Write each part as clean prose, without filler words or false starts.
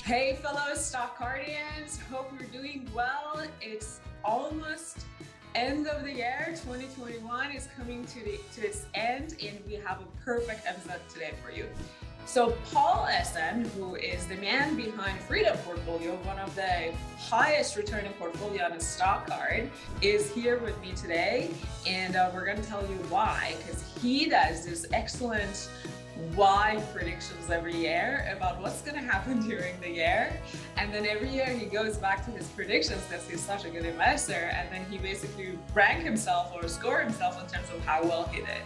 Hey, fellow stock guardians, hope you're doing well. It's almost end of the year. 2021 is coming to its end, and we have a perfect episode today for you. So Paul Essen, who is the man behind Freedom Portfolio, one of the highest returning portfolio on a stock card, is here with me today, and we're going to tell you why, because he does this excellent wide predictions every year about what's going to happen during the year. And then every year he goes back to his predictions because he's such a good investor. And then he basically rank himself or score himself in terms of how well he did.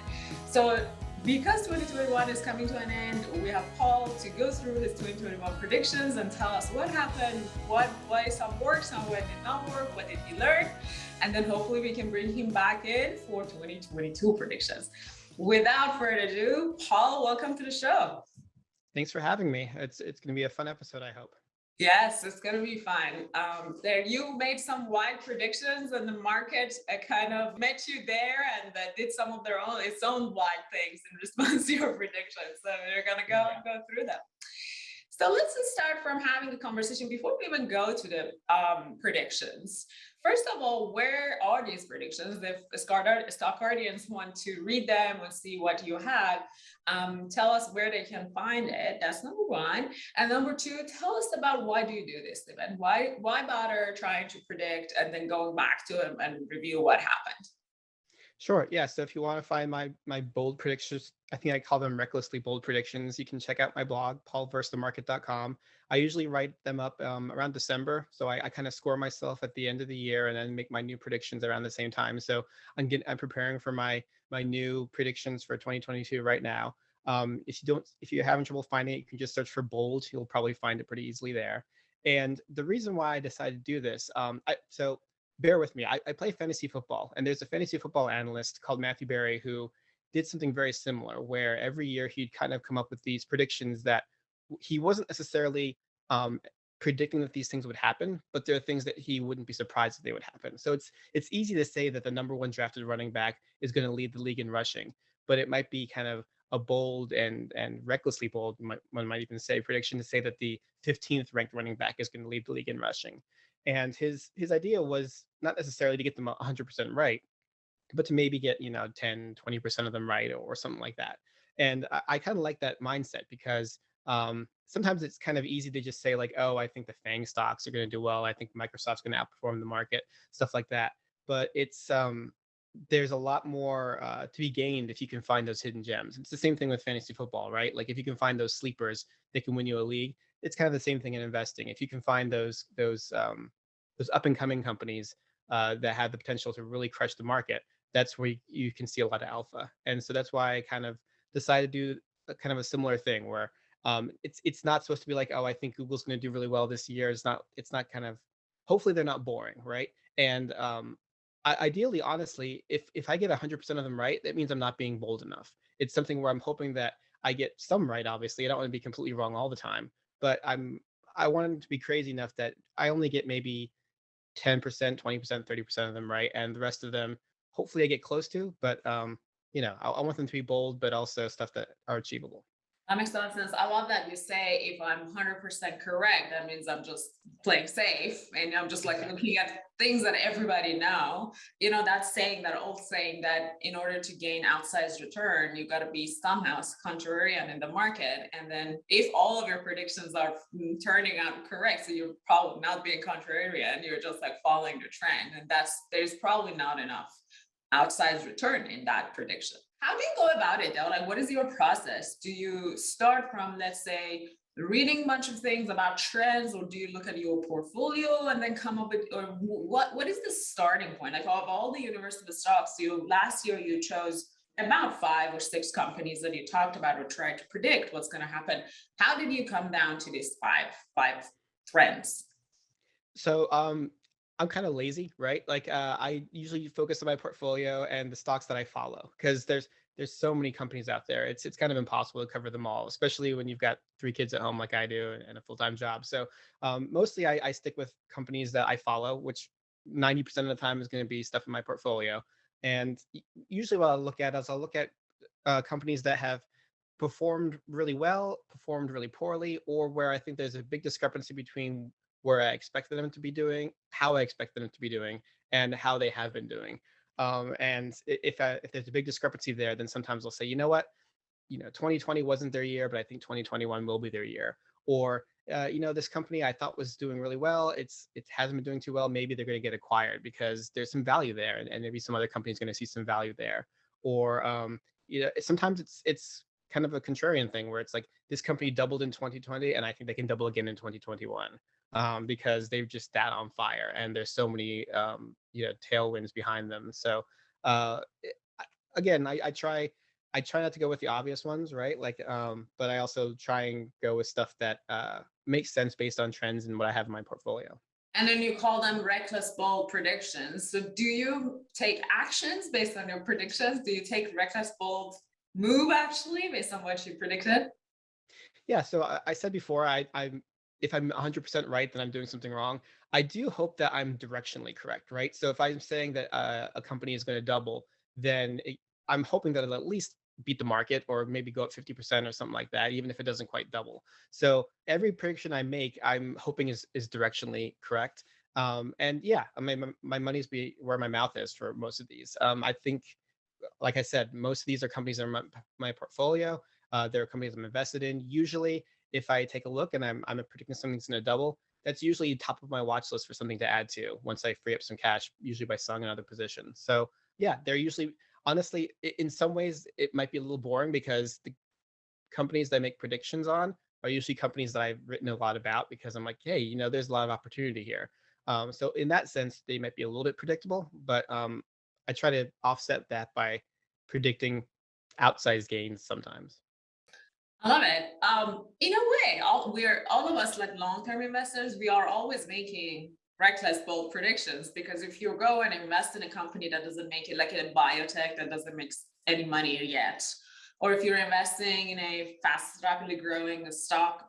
So because 2021 is coming to an end, we have Paul to go through his 2021 predictions and tell us what happened, why some worked, some what did not work, what did he learn, and then hopefully we can bring him back in for 2022 predictions. Without further ado, Paul, welcome to the show. Thanks for having me. It's going to be a fun episode, I hope. Yes, it's going to be fun. There, you made some wide predictions, and the market kind of met you there and did some of its own wild things in response to your predictions. So we're going to go through them. So let's just start from having the conversation before we even go to the predictions. First of all, where are these predictions? If stock guardians want to read them and see what you have, tell us where they can find it. That's number one. And number two, tell us about why do you do this event? Why bother trying to predict and then going back to it and review what happened? Sure. Yeah. So if you want to find my bold predictions, I think I call them recklessly bold predictions. You can check out my blog, paulversusthemarket.com. I usually write them up around December. So I kind of score myself at the end of the year and then make my new predictions around the same time. So I'm preparing for my new predictions for 2022 right now. If you're having trouble finding it, you can just search for bold. You'll probably find it pretty easily there. And the reason why I decided to do this, so bear with me. I play fantasy football, and there's a fantasy football analyst called Matthew Berry who did something very similar, where every year he'd kind of come up with these predictions that he wasn't necessarily predicting that these things would happen, but there are things that he wouldn't be surprised that they would happen. So it's easy to say that the number one drafted running back is going to lead the league in rushing, but it might be kind of a bold and recklessly bold, one might even say, prediction to say that the 15th ranked running back is going to lead the league in rushing. And his idea was not necessarily to get them 100% right, but to maybe get 10, 20% of them right or something like that. And I kind of like that mindset because sometimes it's kind of easy to just say like, oh, I think the FANG stocks are going to do well. I think Microsoft's going to outperform the market, stuff like that. But it's there's a lot more to be gained if you can find those hidden gems. It's the same thing with fantasy football, right? Like if you can find those sleepers that can win you a league, it's kind of the same thing in investing. If you can find those up and coming companies that have the potential to really crush the market, that's where you can see a lot of alpha. And so that's why I kind of decided to do kind of a similar thing where it's not supposed to be like, oh, I think Google's going to do really well this year. It's not kind of, hopefully they're not boring, right? And ideally, honestly, if I get 100% of them right, that means I'm not being bold enough. It's something where I'm hoping that I get some right. Obviously, I don't want to be completely wrong all the time, but I want it to be crazy enough that I only get maybe 10%, 20%, 30% of them right, and the rest of them, hopefully, I get close to. But I want them to be bold, but also stuff that are achievable. That makes a lot of sense. I love that you say if I'm 100% correct, that means I'm just playing safe and I'm just like looking at things that everybody know. That saying, that old saying that in order to gain outsized return, you got to be somehow contrarian in the market. And then if all of your predictions are turning out correct, so you're probably not being contrarian, you're just like following the trend. And there's probably not enough outsized return in that prediction. How do you go about it though? Like, what is your process? Do you start from, let's say, reading a bunch of things about trends, or do you look at your portfolio and then come up with, or what is the starting point? Like, of all the universe of stocks, last year you chose about 5 or 6 companies that you talked about or tried to predict what's going to happen. How did you come down to these five trends? So I'm kind of lazy, right? Like I usually focus on my portfolio and the stocks that I follow because there's so many companies out there. It's kind of impossible to cover them all, especially when you've got 3 kids at home like I do and a full-time job. So mostly I stick with companies that I follow, which 90% of the time is going to be stuff in my portfolio. And usually what I'll look at is I'll look at companies that have performed really well, performed really poorly, or where I think there's a big discrepancy between where I expected them to be doing, how I expected them to be doing, and how they have been doing. And if there's a big discrepancy there, then sometimes I'll say, you know what, 2020 wasn't their year, but I think 2021 will be their year. Or this company I thought was doing really well, it hasn't been doing too well. Maybe they're going to get acquired because there's some value there, and maybe some other company's going to see some value there. Or sometimes it's kind of a contrarian thing where it's like this company doubled in 2020, and I think they can double again in 2021 because they've just that on fire, and there's so many tailwinds behind them. So uh, again, I try not to go with the obvious ones, right? Like, but I also try and go with stuff that makes sense based on trends and what I have in my portfolio. And then you call them reckless bold predictions. So do you take actions based on your predictions? Do you take reckless bold move actually based on what you predicted? Yeah. So I said before, I'm if I'm 100% right, then I'm doing something wrong. I do hope that I'm directionally correct, right? So if I'm saying that a company is going to double, then I'm hoping that it'll at least beat the market or maybe go up 50% or something like that, even if it doesn't quite double. So every prediction I make, I'm hoping is directionally correct. And yeah, I mean, my money's be where my mouth is for most of these. I think, like I said, most of these are companies that are my portfolio. There are companies I'm invested in. Usually, if I take a look and I'm predicting something's going to double, that's usually top of my watch list for something to add to once I free up some cash, usually by selling another position. So yeah, they're usually honestly, in some ways, it might be a little boring because the companies that I make predictions on are usually companies that I've written a lot about because I'm like, hey, there's a lot of opportunity here. So in that sense, they might be a little bit predictable, but I try to offset that by predicting outsized gains sometimes. I love it. In a way, all of us like long-term investors, we are always making reckless bold predictions because if you go and invest in a company that doesn't make it, like in a biotech that doesn't make any money yet, or if you're investing in a fast, rapidly growing stock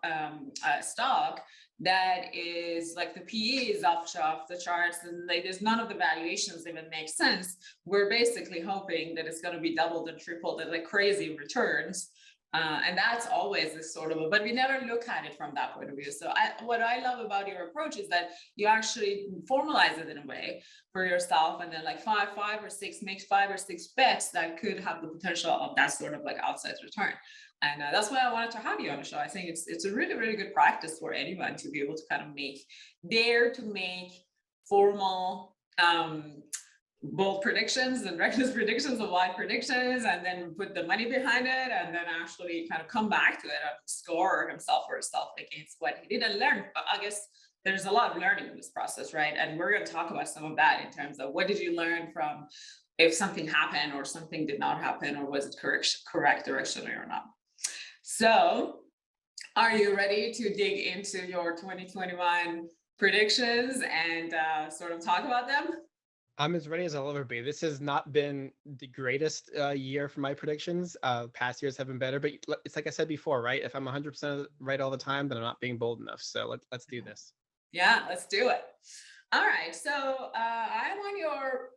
that is like the PE is off the charts and like there's none of the valuations even make sense, we're basically hoping that it's going to be doubled and tripled at like crazy returns. And that's always this sort of, but we never look at it from that point of view. So what I love about your approach is that you actually formalize it in a way for yourself, and then like make 5 or 6 bets that could have the potential of that sort of like outsized return. And that's why I wanted to have you on the show. I think it's a really, really good practice for anyone to be able to kind of dare to make formal bold predictions and reckless predictions of wide predictions, and then put the money behind it, and then actually kind of come back to it and score himself or herself against what he did and learn. I guess there's a lot of learning in this process, right? And we're going to talk about some of that in terms of what did you learn from if something happened or something did not happen, or was it correct directionally or not. So are you ready to dig into your 2021 predictions and sort of talk about them? I'm as ready as I'll ever be. This has not been the greatest year for my predictions. Past years have been better, but it's like I said before, right? If I'm 100% right all the time, then I'm not being bold enough. So let's do this. Yeah, let's do it. All right, so I'm on your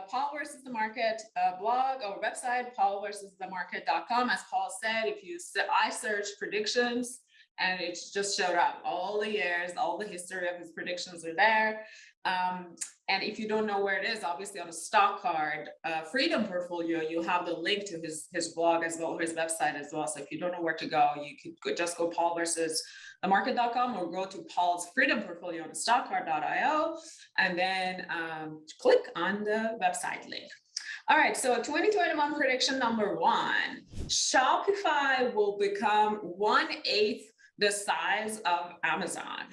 Paul versus the Market blog or website, paulversusthemarket.com. As Paul said, I search predictions, and it just showed up. All the years, all the history of his predictions are there. And if you don't know where it is, obviously on a stock card, Freedom Portfolio, you have the link to his blog as well, or his website as well. So if you don't know where to go, you could just go Paul versus themarket.com or go to Paul's Freedom Portfolio on stockcard.io, and then click on the website link. All right, so 2021 prediction number 1, Shopify will become 1/8 the size of Amazon.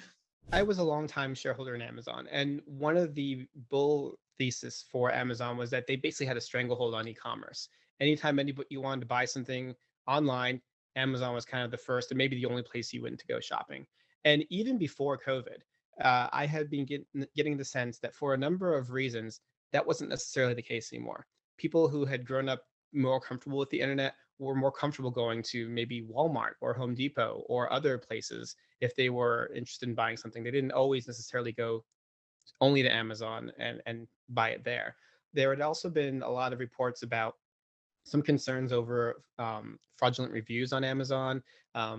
I was a long-time shareholder in Amazon, and one of the bull thesis for Amazon was that they basically had a stranglehold on e-commerce. Anytime anybody you wanted to buy something online, Amazon was kind of the first and maybe the only place you went to go shopping. And even before COVID, I had been getting the sense that for a number of reasons, that wasn't necessarily the case anymore. People who had grown up more comfortable with the internet were more comfortable going to maybe Walmart or Home Depot or other places if they were interested in buying something. They didn't always necessarily go only to Amazon and buy it there. There had also been a lot of reports about some concerns over fraudulent reviews on Amazon,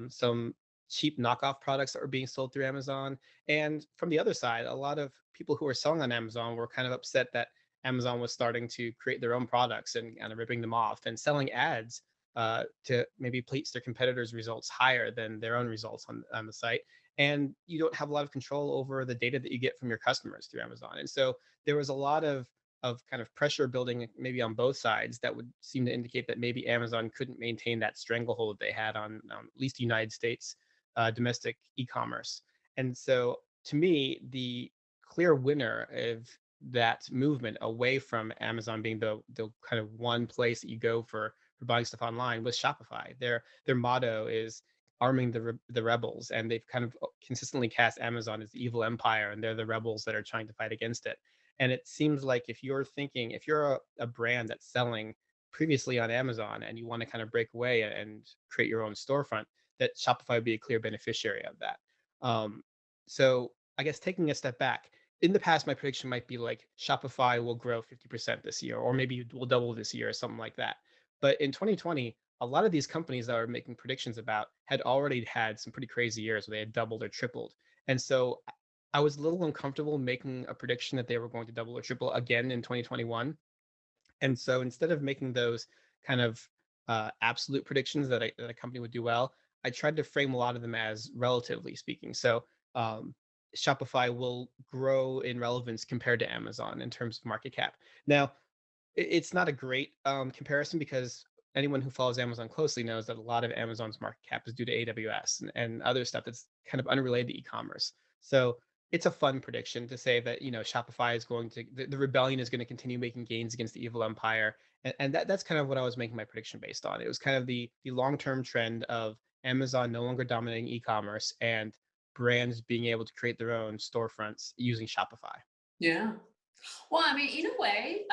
some cheap knockoff products that were being sold through Amazon. And from the other side, a lot of people who were selling on Amazon were kind of upset that Amazon was starting to create their own products and kind of ripping them off and selling ads to maybe place their competitors' results higher than their own results on the site. And you don't have a lot of control over the data that you get from your customers through Amazon. And so there was a lot of kind of pressure building maybe on both sides that would seem to indicate that maybe Amazon couldn't maintain that stranglehold that they had on at least the United States domestic e-commerce. And so to me, the clear winner of that movement away from Amazon being the kind of one place that you go for buying stuff online was Shopify. Their motto is arming the rebels, and they've kind of consistently cast Amazon as the evil empire, and they're the rebels that are trying to fight against it. And it seems like if you're a brand that's selling previously on Amazon and you want to kind of break away and create your own storefront, that Shopify would be a clear beneficiary of that. So I guess taking a step back, in the past, my prediction might be like Shopify will grow 50% this year, or maybe will double this year, or something like that. But in 2020, a lot of these companies that are making predictions about had already had some pretty crazy years where they had doubled or tripled. And so I was a little uncomfortable making a prediction that they were going to double or triple again in 2021. And so instead of making those kind of absolute predictions that a company would do well, I tried to frame a lot of them as relatively speaking. So um, Shopify will grow in relevance compared to Amazon in terms of market cap. Now, it's not a great comparison because anyone who follows Amazon closely knows that a lot of Amazon's market cap is due to AWS and other stuff that's kind of unrelated to e-commerce. So it's a fun prediction to say that Shopify is going to the rebellion is going to continue making gains against the evil empire, and that's kind of what I was making my prediction based on. It was kind of the long-term trend of Amazon no longer dominating e-commerce and brands being able to create their own storefronts using Shopify. Yeah. Well, I mean, in a way,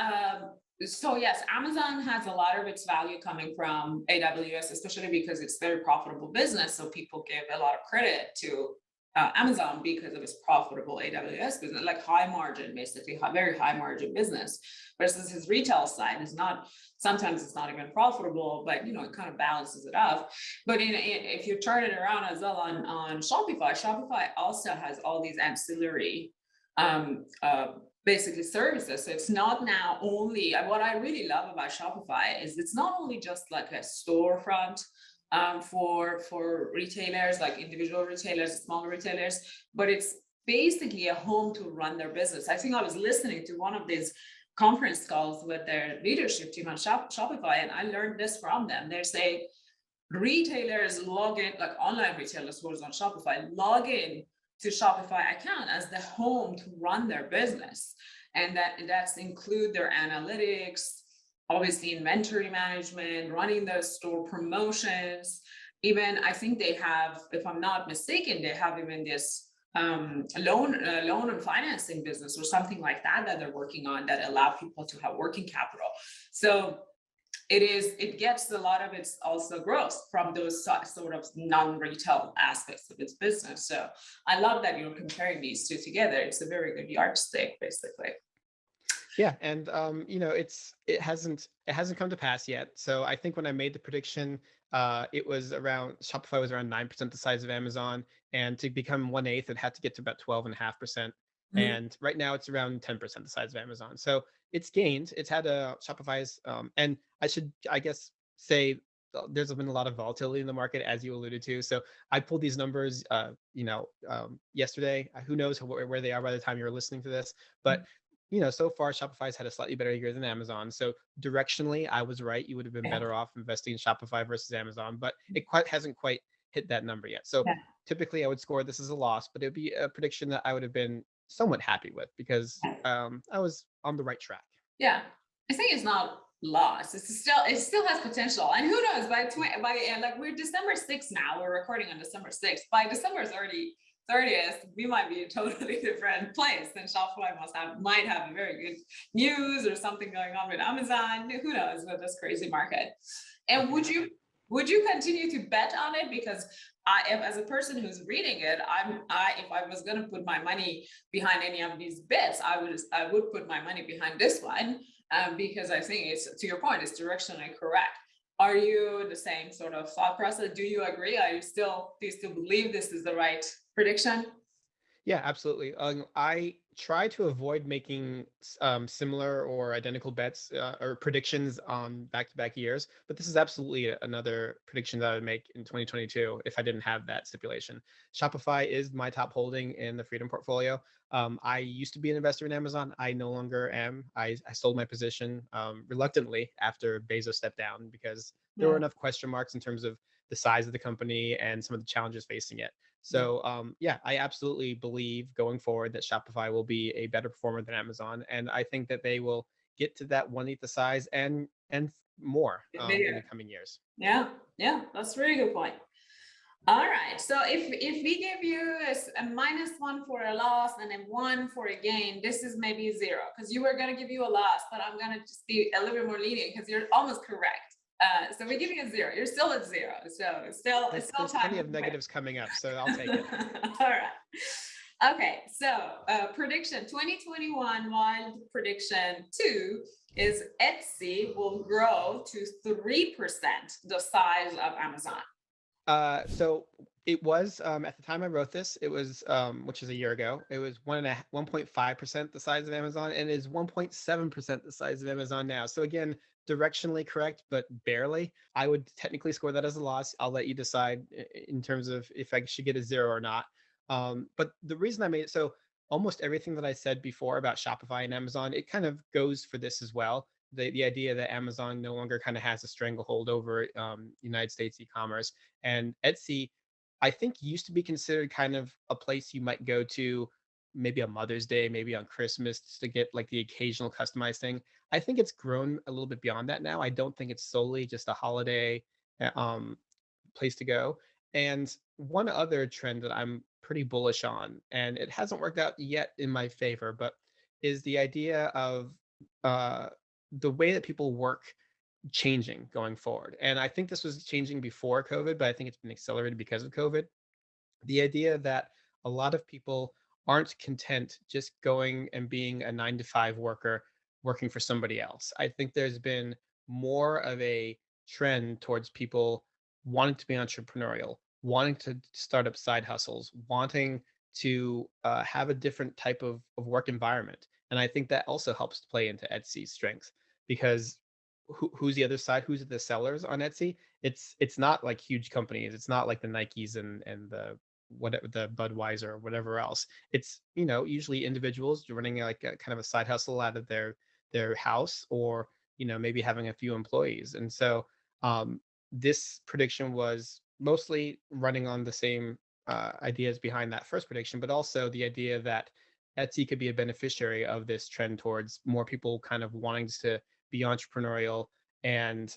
so yes, Amazon has a lot of its value coming from AWS, especially because it's very profitable business. So people give a lot of credit to Amazon because of its profitable AWS business, like high margin, basically very high margin business. Versus his retail side is not. Sometimes it's not even profitable, but it kind of balances it out. But if you turn it around as well on Shopify, Shopify also has all these ancillary um, uh, basically services. So it's not now only, what I really love about Shopify is it's not only just like a storefront for retailers, like individual retailers, smaller retailers, but it's basically a home to run their business. I think I was listening to one of these conference calls with their leadership team on Shopify, and I learned this from them. They say retailers log in, like online retailers who are on Shopify, log in to Shopify account as the home to run their business. And that's include their analytics, obviously inventory management, running the store promotions. Even I think they have, if I'm not mistaken, they have even this loan and financing business or something like that they're working on that allow people to have working capital. So it gets a lot of its also growth from those sort of non-retail aspects of its business. So I love that you're comparing these two together. It's a very good yardstick, basically. Yeah, and it hasn't come to pass yet. So I think when I made the prediction, Shopify was around 9% the size of Amazon, and to become 1/8, it had to get to about 12.5%. Mhm. And right now it's around 10% the size of Amazon. So it's gained. It's had Shopify's, and I guess say there's been a lot of volatility in the market, as you alluded to. So I pulled these numbers, yesterday. Who knows where they are by the time you're listening to this, but so far Shopify's had a slightly better year than Amazon. So directionally, I was right. You would have been Yeah. better off investing in Shopify versus Amazon, but it hasn't quite hit that number yet. So Yeah. typically, I would score this as a loss, but it would be a prediction that I would have been somewhat happy with because I was on the right track. Yeah. I think it's not lost. It still has potential. And who knows, like we're December 6th now, we're recording on December 6th. By December 30th, we might be a totally different place. Then Shopify might have a very good news or something going on with Amazon. Who knows with this crazy market. And would you continue to bet on it? Because as a person who's reading it, if I was going to put my money behind any of these bets, I would put my money behind this one. because I think it's, to your point, it's directionally correct. Are you the same sort of thought process? Do you agree? Do you still believe this is the right prediction? Yeah, absolutely. I try to avoid making similar or identical bets or predictions on back-to-back years, but this is absolutely another prediction that I would make in 2022 if I didn't have that stipulation. Shopify is my top holding in the Freedom portfolio. I used to be an investor in Amazon. I no longer am. I sold my position reluctantly after Bezos stepped down because there were Yeah. enough question marks in terms of the size of the company and some of the challenges facing it. Yeah. So yeah, I absolutely believe going forward that Shopify will be a better performer than Amazon, and I think that they will get to that one-eighth the size and more in the Bigger. coming years. Yeah. Yeah. That's a really good point. All right. So if we give you a -1 for a loss and a 1 for a gain, this is maybe 0 because you were going to give you a loss, but I'm going to just be a little bit more lenient because you're almost correct. So we give you a 0. You're still at 0. So it's still There's time plenty to of win. negatives coming up, so I'll take it. All right. Okay. So prediction 2021 wild prediction 2 is Etsy will grow to 3% the size of Amazon. So it was at the time I wrote this, it was which is a year ago. It was 1.5% the size of Amazon, and is 1.7% the size of Amazon now. So again, directionally correct, but barely. I would technically score that as a loss. I'll let you decide in terms of if I should get a 0 or not. But the reason I made it so almost everything that I said before about Shopify and Amazon, it kind of goes for this as well. The idea that Amazon no longer kind of has a stranglehold over United States e-commerce, and Etsy, I think, used to be considered kind of a place you might go to maybe on Mother's Day, maybe on Christmas to get like the occasional customized thing. I think it's grown a little bit beyond that now. I don't think it's solely just a holiday place to go. And one other trend that I'm pretty bullish on, and it hasn't worked out yet in my favor, but is the idea of uh, the way that people work changing going forward. And I think this was changing before COVID, but I think it's been accelerated because of COVID. The idea that a lot of people aren't content just going and being a 9 to 5 worker working for somebody else. I think there's been more of a trend towards people wanting to be entrepreneurial, wanting to start up side hustles, wanting to have a different type of work environment. And I think that also helps to play into Etsy's strength because who's the other side? Who's the sellers on Etsy? It's not like huge companies. It's not like the Nikes and the whatever, the Budweiser or whatever else. It's, usually individuals running like a kind of a side hustle out of their house, or maybe having a few employees. And so this prediction was mostly running on the same ideas behind that first prediction, but also the idea that Etsy could be a beneficiary of this trend towards more people kind of wanting to be entrepreneurial and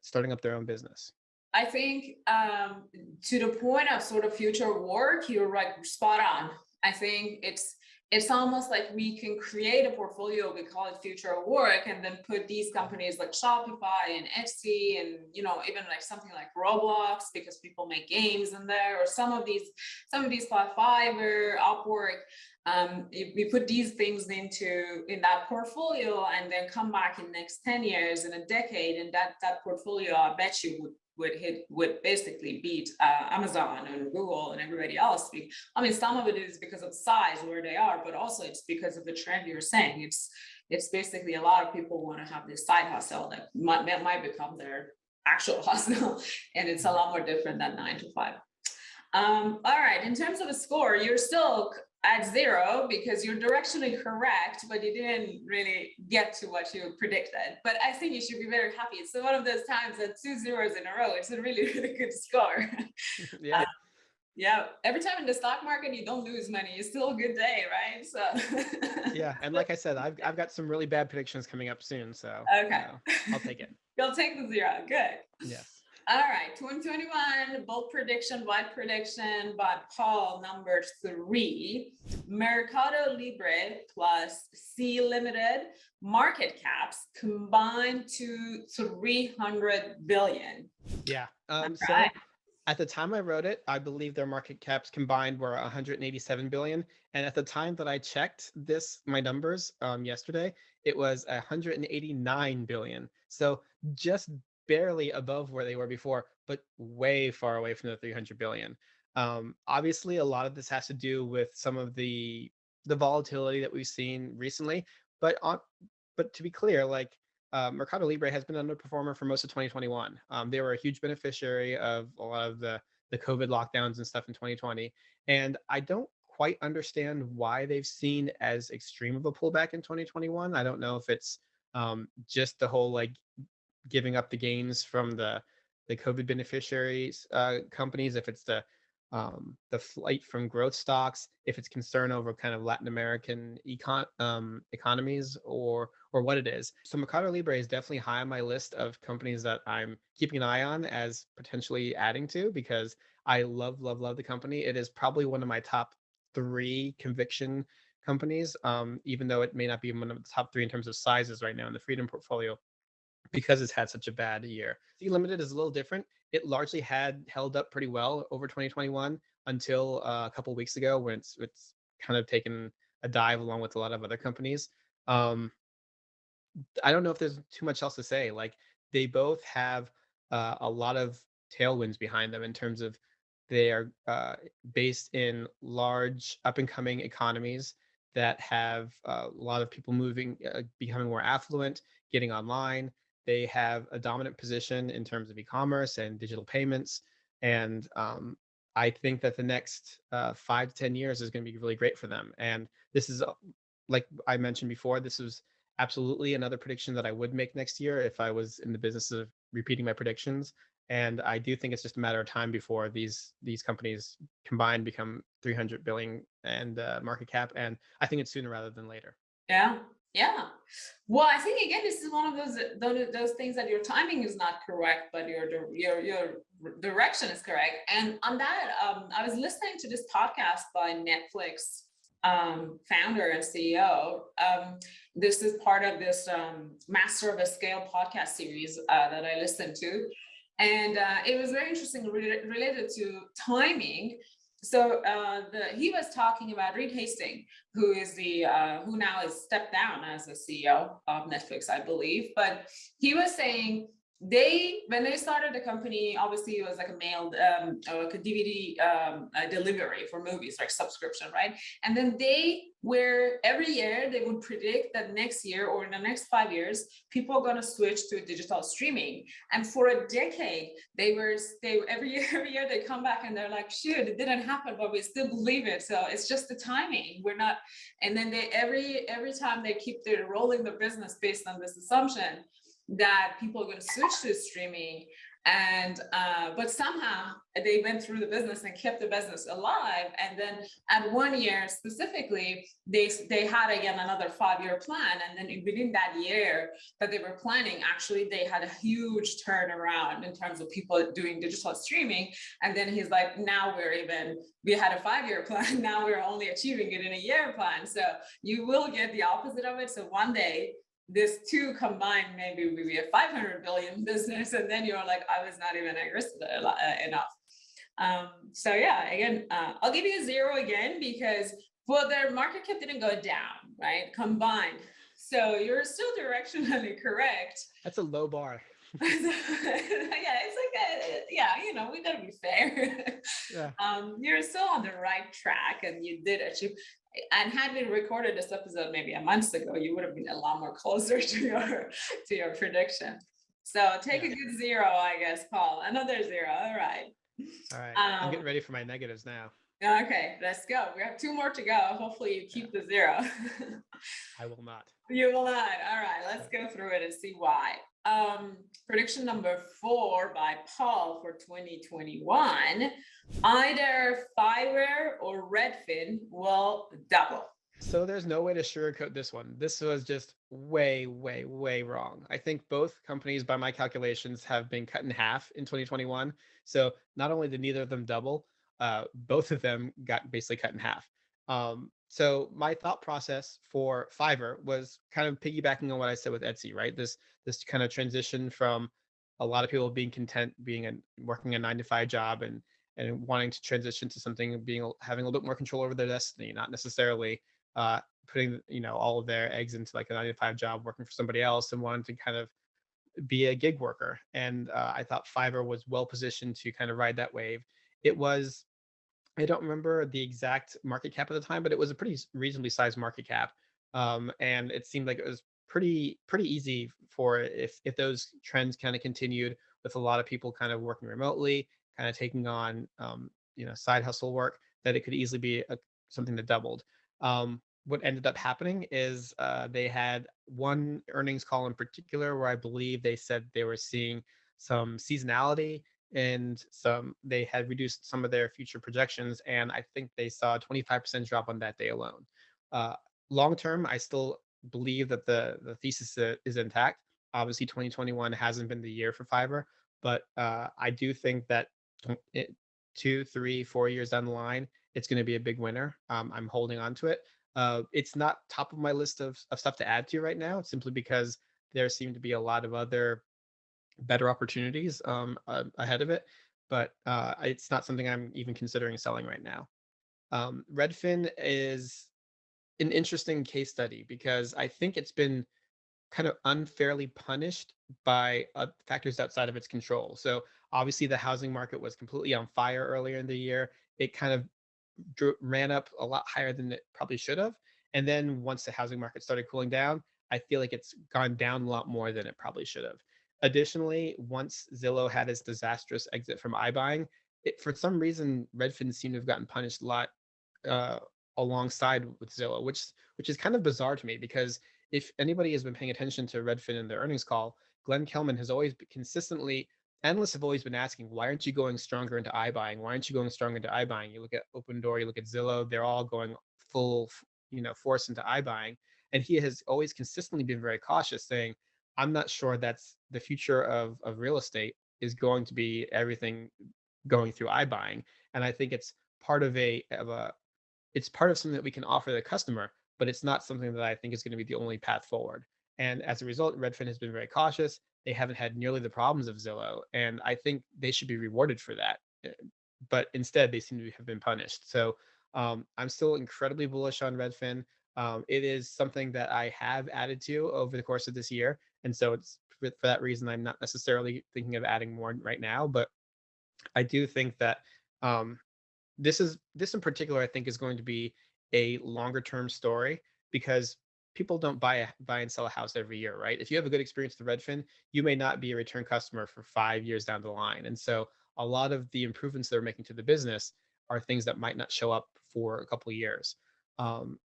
starting up their own business. I think to the point of sort of future work, you're right, spot on. I think it's almost like we can create a portfolio, we call it future work, and then put these companies like Shopify and Etsy and even like something like Roblox, because people make games in there, or some of these like Fiverr, Upwork. We put these things in that portfolio and then come back in next 10 years, in a decade, and that portfolio, I bet you would basically beat Amazon and Google and everybody else. I mean, some of it is because of size where they are, but also it's because of the trend you're saying. It's basically a lot of people want to have this side hustle that might become their actual hustle, and it's a lot more different than 9 to 5. All right, in terms of a score, you're still at 0 because you're directionally correct, but you didn't really get to what you predicted. But I think you should be very happy. It's one of those times that 2 zeros in a row, it's a really, really good score. Yeah. Yeah, every time in the stock market you don't lose money, it's still a good day, right? So Yeah, and like I said, I've got some really bad predictions coming up soon, so okay, I'll take it. You'll take the 0. Good. Yes. All right, 2021 bold prediction, wide prediction by Paul, number 3. MercadoLibre plus C Limited market caps combined to 300 billion. Yeah. That's So right. At the time I wrote it, I believe their market caps combined were 187 billion. And at the time that I checked my numbers yesterday, it was 189 billion. So just barely above where they were before, but way far away from the 300 billion. Obviously, a lot of this has to do with some of the volatility that we've seen recently. But to be clear, like Mercado Libre has been an underperformer for most of 2021. They were a huge beneficiary of a lot of the COVID lockdowns and stuff in 2020, and I don't quite understand why they've seen as extreme of a pullback in 2021. I don't know if it's just the whole like giving up the gains from the COVID beneficiaries companies, if it's the flight from growth stocks, if it's concern over kind of Latin American economies, or what it is. So Mercado Libre is definitely high on my list of companies that I'm keeping an eye on as potentially adding to, because I love the company. It is probably one of my top three conviction companies, even though it may not be one of the top three in terms of sizes right now in the Freedom portfolio, because it's had such a bad year. C Limited is a little different. It largely had held up pretty well over 2021 until a couple weeks ago, when it's kind of taken a dive along with a lot of other companies. Um, I don't know if there's too much else to say. Like, they both have a lot of tailwinds behind them in terms of they are based in large up and coming economies that have a lot of people becoming more affluent, getting online. They have a dominant position in terms of e-commerce and digital payments, and I think that the next 5 to 10 years is going to be really great for them. And this is, like I mentioned before, this was absolutely another prediction that I would make next year if I was in the business of repeating my predictions. And I do think it's just a matter of time before these companies combined become 300 billion and market cap. And I think it's sooner rather than later. Yeah, yeah. Well, I think again, this is one of those things that your timing is not correct, but your direction is correct. And on that, I was listening to this podcast by Netflix founder and CEO. This is part of this Master of a Scale podcast series that I listened to, and it was very interesting related to timing. So he was talking about Reed Hastings, who is who now has stepped down as the CEO of Netflix, I believe. But he was saying when they started the company, obviously it was like a mailed like a DVD delivery for movies, like subscription, right? And then every year they would predict that next year or in the next 5 years, people are going to switch to digital streaming. And for a decade, they every year they come back and they're like, shoot, it didn't happen, but we still believe it. So it's just the timing. We're not. And then every time they keep rolling the business based on this assumption that people are going to switch to streaming. And but somehow they went through the business and kept the business alive. And then at 1 year specifically, they had again another 5-year plan. And then within that year that they were planning, actually they had a huge turnaround in terms of people doing digital streaming. And then he's like, now we had a 5-year plan, now we're only achieving it in a year plan. So you will get the opposite of it. So one day this two combined, maybe we be a 500 billion business, and then you're like, I was not even interested enough. So yeah, again, I'll give you a 0 again, because their market cap didn't go down, right? Combined. So you're still directionally correct. That's a low bar. Yeah, it's like we gotta be fair. Yeah. You're still on the right track, and you did achieve. And had we recorded this episode maybe a month ago, you would have been a lot more closer to your prediction. So take a good 0, I guess, Paul. Another 0. All right. All right. I'm getting ready for my negatives now. Okay, let's go. We have 2 more to go. Hopefully you keep the 0. I will not. You will not. All right, let's go through it and see why. Prediction number 4 by Paul for 2021. Either Fiverr or Redfin will double. So there's no way to sugarcoat this one. This was just way wrong. I think both companies, by my calculations, have been cut in half in 2021. So not only did neither of them double, both of them got basically cut in half. So my thought process for Fiverr was kind of piggybacking on what I said with Etsy, right? This kind of transition from a lot of people being content working a 9 to 5 job and wanting to transition to something, having a little bit more control over their destiny, not necessarily putting all of their eggs into like a 9 to 5 job working for somebody else, and wanting to kind of be a gig worker. And I thought Fiverr was well positioned to kind of ride that wave. It was, I don't remember the exact market cap at the time, but it was a pretty reasonably sized market cap. And it seemed like it was pretty easy for, if those trends kind of continued, with a lot of people kind of working remotely, kind of taking on side hustle work, that it could easily be something that doubled. What ended up happening is they had one earnings call in particular where I believe they said they were seeing some seasonality, and they had reduced some of their future projections, and I think they saw a 25% drop on that day alone. uh, Long term, I still believe that the thesis is intact. Obviously 2021 hasn't been the year for Fiverr, but I do think that 2, 3, 4 years down the line, it's going to be a big winner. I'm holding on to it. It's not top of my list of stuff to add to right now, simply because there seem to be a lot of other better opportunities ahead of it. But it's not something I'm even considering selling right now. Redfin is an interesting case study because I think it's been kind of unfairly punished by factors outside of its control. So obviously, the housing market was completely on fire earlier in the year. It kind of ran up a lot higher than it probably should have. And then once the housing market started cooling down, I feel like it's gone down a lot more than it probably should have. Additionally, once Zillow had its disastrous exit from iBuying, for some reason, Redfin seemed to have gotten punished a lot uh, alongside with Zillow, which is kind of bizarre to me, because if anybody has been paying attention to Redfin in their earnings call, Glenn Kelman has always consistently, analysts have always been asking, why aren't you going stronger into iBuying? Why aren't you going stronger into iBuying? You look at Open Door, you look at Zillow, they're all going full, force into iBuying. And he has always consistently been very cautious, saying, I'm not sure that's the future of real estate, is going to be everything going through iBuying. And I think it's part of it's part of something that we can offer the customer, but it's not something that I think is going to be the only path forward. And as a result, Redfin has been very cautious. They haven't had nearly the problems of Zillow, and I think they should be rewarded for that. But instead, they seem to have been punished. So I'm still incredibly bullish on Redfin. It is something that I have added to over the course of this year, and so it's for that reason I'm not necessarily thinking of adding more right now. But I do think that um, this in particular, I think, is going to be a longer term story, because people don't buy and sell a house every year, right? If you have a good experience with Redfin, you may not be a return customer for 5 years down the line. And so a lot of the improvements they're making to the business are things that might not show up for a couple of years.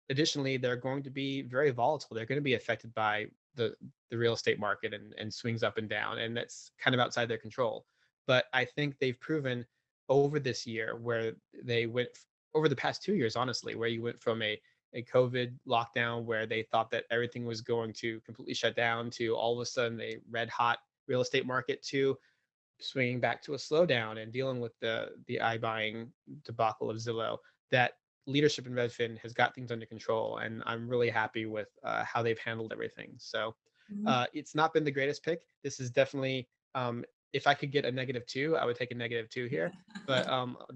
Additionally, they're going to be very volatile. They're going to be affected by the real estate market and swings up and down, and that's kind of outside their control. But I think they've proven over this year, where they went over the past 2 years, honestly, where you went from a COVID lockdown where they thought that everything was going to completely shut down, to all of a sudden a red hot real estate market, to swinging back to a slowdown and dealing with the iBuying debacle of Zillow. That leadership in Redfin has got things under control, and I'm really happy with how they've handled everything. So Mhm. it's not been the greatest pick. This is definitely, if I could get a -2, I would take a -2 here, but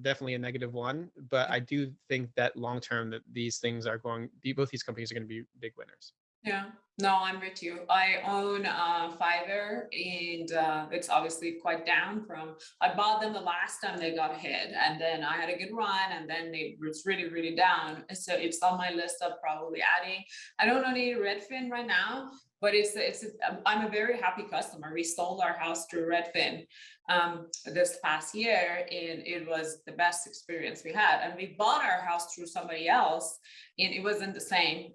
definitely a -1. But I do think that long term, that these things are both these companies are going to be big winners. Yeah, no, I'm with you. I own Fiverr, and it's obviously quite down from. I bought them the last time they got hit, and then I had a good run, and then it was really, really down. So it's on my list of probably adding. I don't own any Redfin right now, but I'm a very happy customer. We sold our house through Redfin this past year, and it was the best experience we had. And we bought our house through somebody else, and it wasn't the same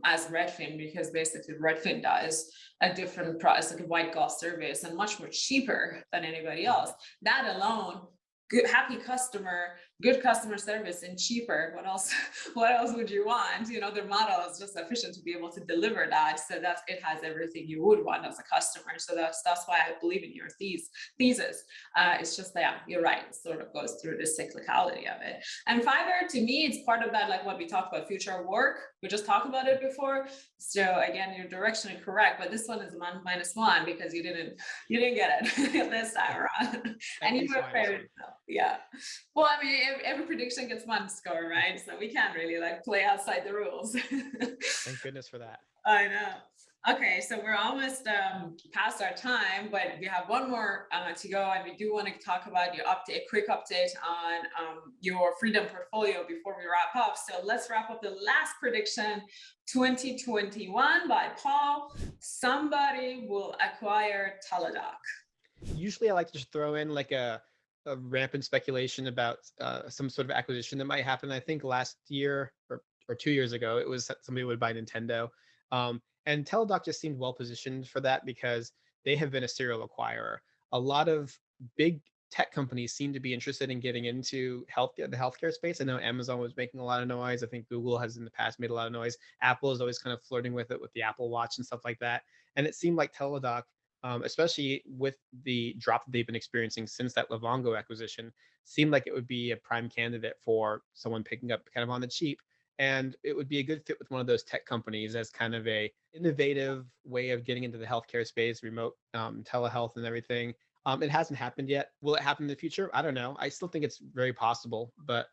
as Redfin, because basically Redfin does a different price, like a white glove service, and much more cheaper than anybody else. That alone good, happy customer, good customer service, and cheaper. What else? What else would you want? You know, their model is just efficient to be able to deliver that, so that it has everything you would want as a customer. So that's why I believe in your thesis. It's just that, yeah, you're right. It sort of goes through the cyclicality of it. And Fiverr, to me, it's part of that, like what we talked about, future of work. We just talked about it before. So again, you're directionally correct, but this one is -1 because you didn't get it this time around. At And you least were minus fair. one. Yeah. Well, I mean, every prediction gets one score, right? So we can't really like play outside the rules. Thank goodness for that. I know. Okay, so we're almost past our time, but we have one more to go, and we do want to talk about your update, a quick update on your freedom portfolio before we wrap up. So let's wrap up the last prediction, 2021 by Paul. Somebody will acquire Teledoc. Usually I like to just throw in like a rampant speculation about some sort of acquisition that might happen. I think last year or 2 years ago, it was that somebody would buy Nintendo. And Teledoc just seemed well positioned for that because they have been a serial acquirer. A lot of big tech companies seem to be interested in getting into the healthcare space. I know Amazon was making a lot of noise. I think Google has in the past made a lot of noise. Apple is always kind of flirting with it with the Apple Watch and stuff like that. And it seemed like Teledoc, especially with the drop that they've been experiencing since that Livongo acquisition, seemed like it would be a prime candidate for someone picking up kind of on the cheap. And it would be a good fit with one of those tech companies as kind of a innovative way of getting into the healthcare space, remote telehealth and everything. It hasn't happened yet. Will it happen in the future? I don't know. I still think it's very possible, but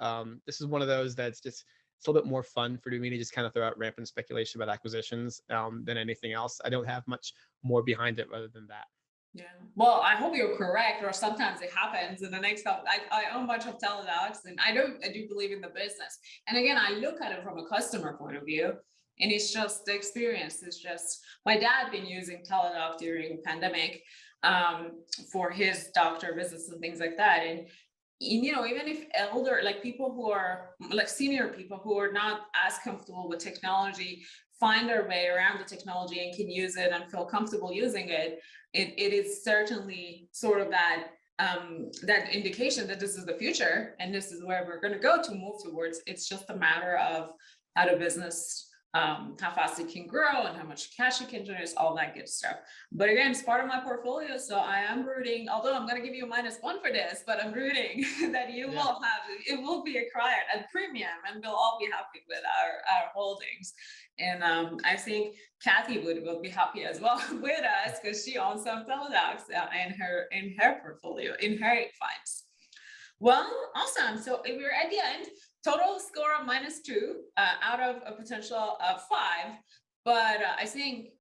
this is one of those that's just it's a little bit more fun for me to just kind of throw out rampant speculation about acquisitions than anything else. I don't have much more behind it rather than that. Yeah. Well, I hope you're correct, or sometimes it happens in the next couple. I own a bunch of Teledocs, and I do believe in the business. And again, I look at it from a customer point of view, and it's just the experience. It's just my dad been using Teledoc during pandemic for his doctor visits and things like that. And you know, even if elder, like people who are like senior people who are not as comfortable with technology, find their way around the technology and can use it and feel comfortable using it, it is certainly sort of that that indication that this is the future and this is where we're going to go to move towards. It's just a matter of how the business, how fast it can grow and how much cash it can generate, all that good stuff. But again, it's part of my portfolio, so I am rooting, although I'm going to give you a -1 for this, but I'm rooting that you will have, it will be acquired at premium and we'll all be happy with our holdings. And I think Kathy will be happy as well with us because she owns some Teledocs in her portfolio, in her funds. Well, awesome. So we're at the end. Total score of -2 out of a potential of 5. But I think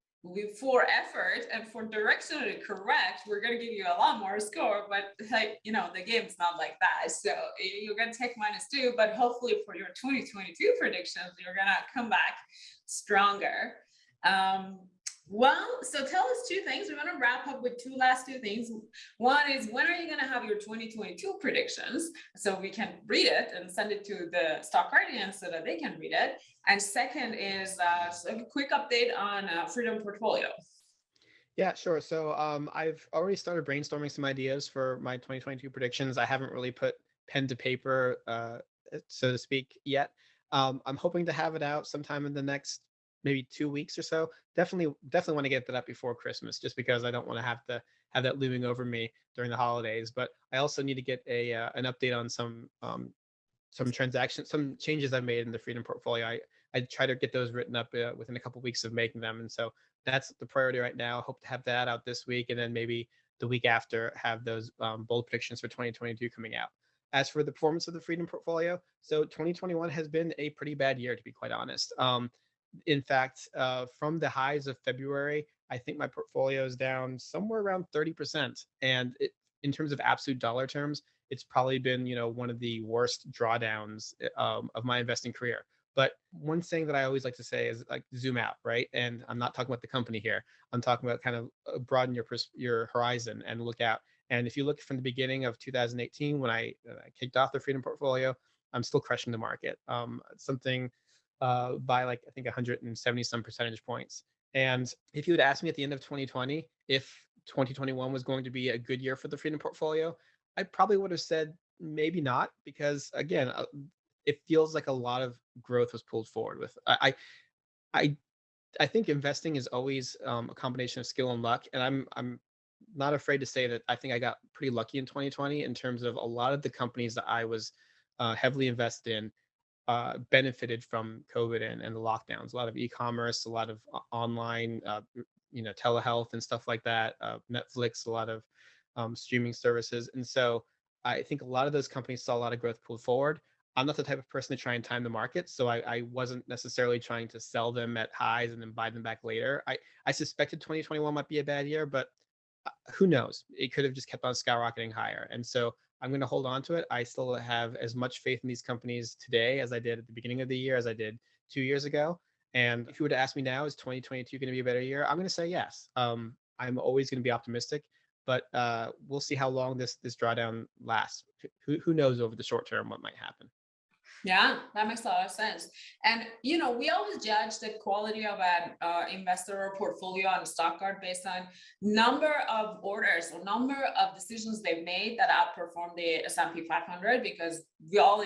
for effort and for directionally correct, we're going to give you a lot more score. But like, you know, the game's not like that. So you're going to take -2, but hopefully for your 2022 predictions, you're going to come back stronger. Well, so tell us 2 things. We're going to wrap up with last two things. One is, when are you going to have your 2022 predictions so we can read it and send it to the Stock Guardians so that they can read it? And second is a quick update on Freedom Portfolio. Yeah, sure. So I've already started brainstorming some ideas for my 2022 predictions. I haven't really put pen to paper, so to speak, yet. I'm hoping to have it out sometime in the next maybe 2 weeks or so. Definitely want to get that up before Christmas, just because I don't want to have that looming over me during the holidays. But I also need to get an update on some transactions, some changes I've made in the Freedom portfolio. I try to get those written up within a couple of weeks of making them, and so that's the priority right now. I hope to have that out this week, and then maybe the week after have those bold predictions for 2022 coming out. As for the performance of the Freedom portfolio, so 2021 has been a pretty bad year, to be quite honest. In fact, from the highs of February, I think my portfolio is down somewhere around 30%. And in terms of absolute dollar terms, it's probably been, one of the worst drawdowns of my investing career. But one thing that I always like to say is like zoom out, right? And I'm not talking about the company here. I'm talking about kind of broaden your horizon and look out. And if you look from the beginning of 2018, when I kicked off the Freedom portfolio, I'm still crushing the market. Something by like I think 170 some percentage points. And if you had asked me at the end of 2020 if 2021 was going to be a good year for the Freedom portfolio, I probably would have said maybe not, because again, it feels like a lot of growth was pulled forward with. I I think investing is always a combination of skill and luck, and I'm not afraid to say that I think I got pretty lucky in 2020 in terms of a lot of the companies that I was heavily invested in benefited from COVID and the lockdowns. A lot of e-commerce, a lot of online, telehealth and stuff like that. Netflix, a lot of streaming services, and so I think a lot of those companies saw a lot of growth pulled forward. I'm not the type of person to try and time the market, so I wasn't necessarily trying to sell them at highs and then buy them back later. I suspected 2021 might be a bad year, but who knows? It could have just kept on skyrocketing higher, and so I'm going to hold on to it. I still have as much faith in these companies today as I did at the beginning of the year, as I did 2 years ago. And if you were to ask me now, is 2022 going to be a better year? I'm going to say yes. I'm always going to be optimistic, but we'll see how long this drawdown lasts. Who knows over the short term what might happen? Yeah, that makes a lot of sense. And we always judge the quality of an investor or portfolio on a stock card based on number of orders or number of decisions they've made that outperform the S&P 500, because we all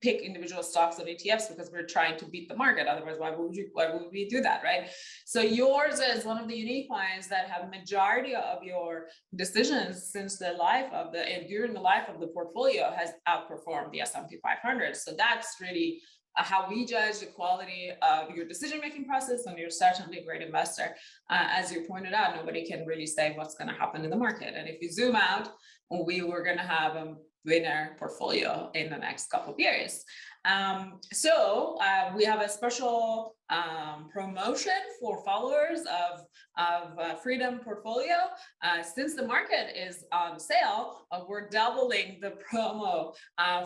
pick individual stocks of ETFs because we're trying to beat the market. Otherwise, why would we do that, right? So yours is one of the unique ones that have majority of your decisions since the life of and during the life of the portfolio has outperformed the S&P 500. So that's really how we judge the quality of your decision-making process, and you're certainly a great investor. As you pointed out, nobody can really say what's going to happen in the market. And if you zoom out, we were going to have a winner portfolio in the next couple of years. So we have a special promotion for followers of Freedom Portfolio. Since the market is on sale, we're doubling the promo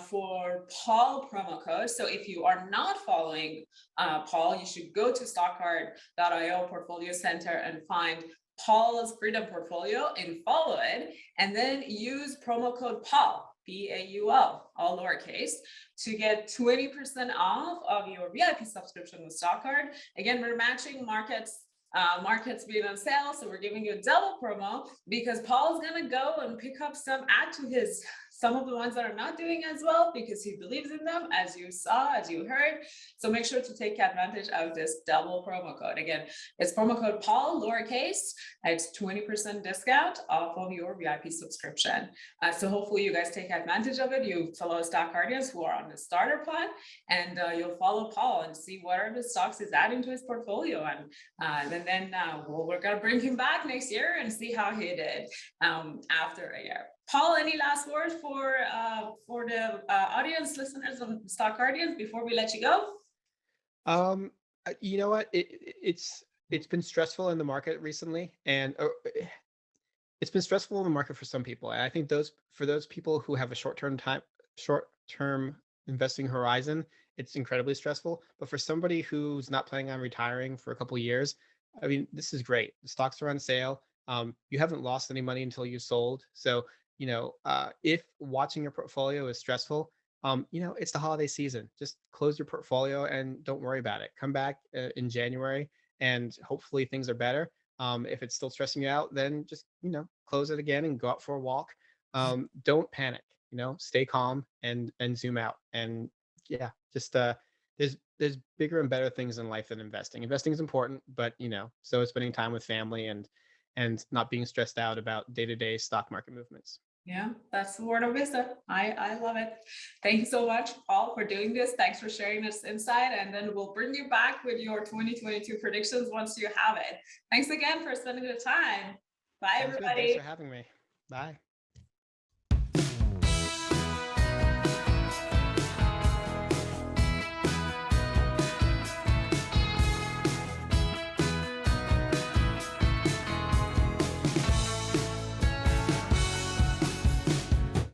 for Paul promo code. So if you are not following Paul, you should go to stockcard.io Portfolio Center and find Paul's Freedom Portfolio and follow it, and then use promo code PAUL, PAUL, all lowercase, to get 20% off of your VIP subscription with StockCard. Again, we're matching markets being on sale, so we're giving you a double promo because Paul's gonna go and pick up some of the ones that are not doing as well because he believes in them, as you saw, as you heard. So make sure to take advantage of this double promo code. Again, it's promo code Paul, lowercase. It's 20% discount off of your VIP subscription. So hopefully you guys take advantage of it. You fellow stock guardians who are on the starter plan, and you'll follow Paul and see what are the stocks he's adding to his portfolio. And then we're gonna bring him back next year and see how he did after a year. Paul, any last words for the audience, listeners of Stock Guardians before we let you go? You know what? It's been stressful in the market recently, and it's been stressful in the market for some people. And I think for those people who have a short-term investing horizon, it's incredibly stressful. But for somebody who's not planning on retiring for a couple of years, I mean, this is great. The stocks are on sale. You haven't lost any money until you sold. So, if watching your portfolio is stressful, it's the holiday season. Just close your portfolio and don't worry about it. Come back in January and hopefully things are better. If it's still stressing you out, then just, close it again and go out for a walk. Don't panic, stay calm and zoom out. And yeah, just there's bigger and better things in life than investing. Investing is important, but so is spending time with family and not being stressed out about day-to-day stock market movements. Yeah, that's the word of wisdom. I love it. Thank you so much, Paul, for doing this. Thanks for sharing this insight. And then we'll bring you back with your 2022 predictions once you have it. Thanks again for spending the time. Bye, Sounds everybody. good. Thanks for having me. Bye.